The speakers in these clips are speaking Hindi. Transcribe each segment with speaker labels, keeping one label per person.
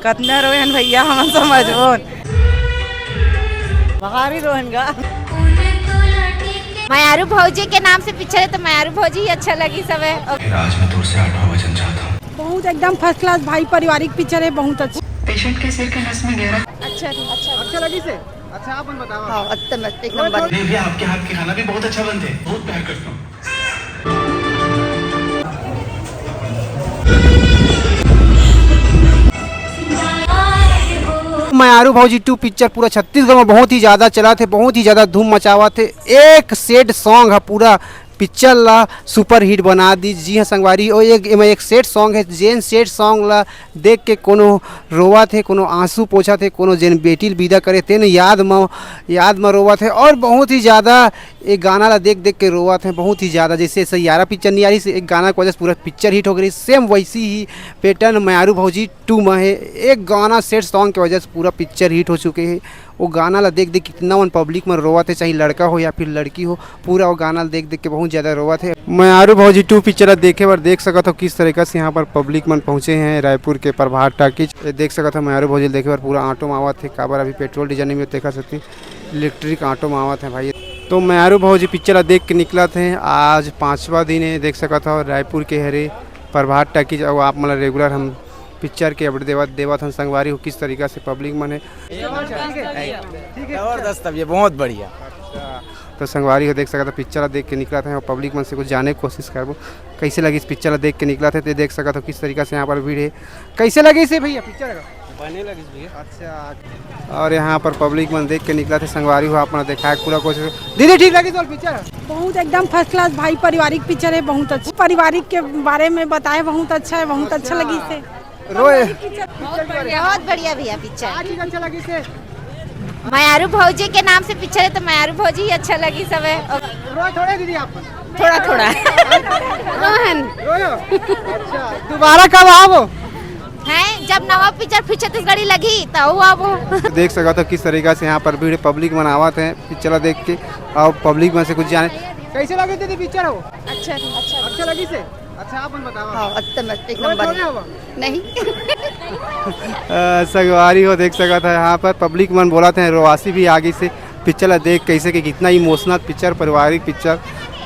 Speaker 1: कतना रोहन भैया हम समझबोन बहारी रोहन का
Speaker 2: मयारू भौजी के नाम से पिक्चर है तो मयारू भौजी ही अच्छा लगी सब है।
Speaker 3: आज मैं दूर से 8वां वचन चाहता हूँ।
Speaker 4: बहुत एकदम फर्स्ट क्लास भाई पारिवारिक पिक्चर है, बहुत अच्छी।
Speaker 3: पेशेंट के सिर के नस में गहरा
Speaker 5: अच्छा लगी से। अच्छा आप बताओ।
Speaker 1: हाँ एकदम एक नंबर।
Speaker 3: नहीं भैया आपके हाथ के खाना भी बहुत अच्छा बनते हैं, बहुत प्यार करता हूँ।
Speaker 5: मयारू भौजी 2 पिक्चर पूरा छत्तीसगढ़ में बहुत ही ज़्यादा चला थे, बहुत ही ज़्यादा धूम मचावा थे। एक सेड सॉन्ग है पूरा पिक्चर ला सुपर हिट बना दी। जी हाँ संगवारी, और एक सेट सॉन्ग है जेन सेट सॉन्ग ला देख के कोनो रोवा थे, कोनो आंसू पोछा थे, कोनो जेन बेटी विदा करे थे याद में रोवा थे। और बहुत ही ज़्यादा एक गाना ला देख के रोवा थे बहुत ही ज़्यादा। जैसे सैयारा पिक्चर नहीं आ रही, एक गाना की वजह से पूरा पिक्चर हिट हो गई, सेम वैसी ही पैटर्न मयारू भौजी 2 में है। एक गाना सेट सॉन्ग की वजह से पूरा पिक्चर हिट हो चुके हैं। वो गाना ला देख कितना मन पब्लिक में रोवा थे, चाहे लड़का हो या फिर लड़की हो, पूरा वो गाना देख के बहुत ज़्यादा रोवा थे। मयारू भौजी 2 पिक्चर देखे बार देख सका था किस तरीके से यहाँ पर पब्लिक मन पहुँचे हैं रायपुर के प्रभात टाकीज। देख सका था मयारू भौजी देखे बार पूरा ऑटो में आवत थे, काबर अभी पेट्रोल डीजल में देखा सकती इलेक्ट्रिक ऑटो में आवत है भाई। तो मयारू भौजी पिक्चर देख के निकला थे, आज 5वां दिन है। देख सका था रायपुर के हरे प्रभात टाकीज। और आप मतलब रेगुलर हम पिक्चर के अपडेट देवत हम संगवारी हो किस तरीका से पब्लिक मन है
Speaker 6: जबरदस्त। अब ये बहुत बढ़िया।
Speaker 5: तो संगवारी हो देख सका था पिक्चर देख के निकला था और पब्लिक मन से कुछ जाने की कोशिश करबो कैसे लगी इस पिक्चर देख के निकला था। तो देख सका था किस तरीका से यहाँ पर भीड़ है, कैसे लगी इसे भैया पिक्चर
Speaker 6: बने लगी भैया।
Speaker 5: अच्छा, और यहाँ पर पब्लिक मन देख के निकला था संगवारी हो अपना देखा पूरा कोशिश। दीदी ठीक लगी तो पिक्चर
Speaker 4: बहुत एकदम फर्स्ट क्लास भाई पारिवारिक पिक्चर है, बहुत अच्छी। पारिवारिक के बारे में बताए, बहुत अच्छा है, बहुत अच्छा लगी इसे।
Speaker 5: रोए
Speaker 2: बहुत बढ़िया भैया पिक्चर।
Speaker 5: अच्छा लगी से।
Speaker 2: मयारू भौजी के नाम से पिक्चर है तो मयारू भौजी ही अच्छा लगी सब है।
Speaker 5: रोए थोड़े दीदी आप
Speaker 2: थोड़ा थोड़ा रोहन
Speaker 5: रोयो। अच्छा दोबारा कब आओ
Speaker 2: है जब नवा पिक्चर फिर छत्तीसगढ़ी लगी तो वो
Speaker 5: देख सका था किस तरीका से यहाँ पर भीड़ पब्लिक मन आवत है पिक्चर देख के। और पब्लिक में से कुछ जाने कैसे लगे दीदी पिक्चर हो। अच्छा लगी से। अच्छा आप बताओ।
Speaker 1: हाँ एकदम एक नंबर। नहीं
Speaker 5: संगवारी हो देख सका था यहाँ पर पब्लिक मन बोला था रोवासी भी आगे से पिक्चर देख कैसे कि कितना इमोशनल पिक्चर पारिवारिक पिक्चर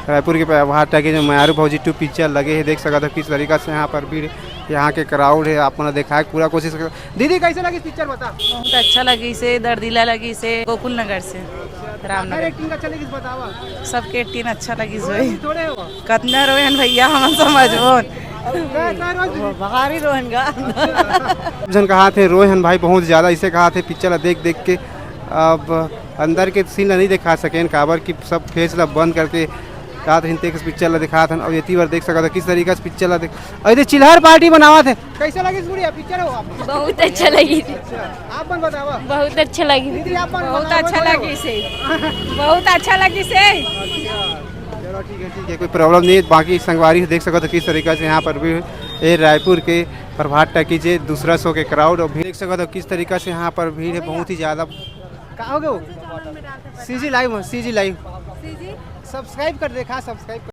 Speaker 5: रायपुर के प्रभात टाकीज में मयारू भौजी 2 पिक्चर लगे हैं। देख सका था किस तरीका से यहाँ पर भीड़ यहाँ के क्राउड है अपना देखा है पूरा कोशिश कर। दीदी कैसे लगी पिक्चर बता।
Speaker 1: बहुत अच्छा लगी से, दर्दिला लगी से, गोकुल नगर से रामनगर।
Speaker 5: एक्टिंग अच्छा लगी बतावा।
Speaker 1: सबके एक्टिंग अच्छा लगी से।
Speaker 5: थोड़े हो
Speaker 1: कतना रोहन भैया हम समझबोन बहारी रोहन का
Speaker 5: जन कहा थे रोहन भाई बहुत ज़्यादा इसे कहा थे पिक्चर देख के। अब अंदर के सीन नहीं दिखा सकें काबर की सब फेस ला बंद करके कहा था हिंदी पिक्चर ला दिखा था। और ये बार देख सका था किस तरीके से पिक्चर ला देख। अरे चिल्हर पार्टी बनावा थे कैसे लगी पूरी पिक्चर हो आप।
Speaker 7: बहुत अच्छा लगी थी।
Speaker 5: आप मन बतावा।
Speaker 7: बहुत अच्छा लगी
Speaker 5: दीदी आप मन
Speaker 1: बहुत अच्छा लगी से, बहुत अच्छा लगी से।
Speaker 5: चलो ठीक है कोई प्रॉब्लम नहीं है। बाकी संगवारी देख सका था किस तरीके से यहाँ पर भी ये रायपुर के प्रभात टाकीज दूसरा शो के क्राउड और भीड़ देख सका था किस तरीके से यहाँ पर भीड़ है बहुत ही ज़्यादा। कहाँ हो गए सीजी लाइव सब्सक्राइब कर देखा सब्सक्राइब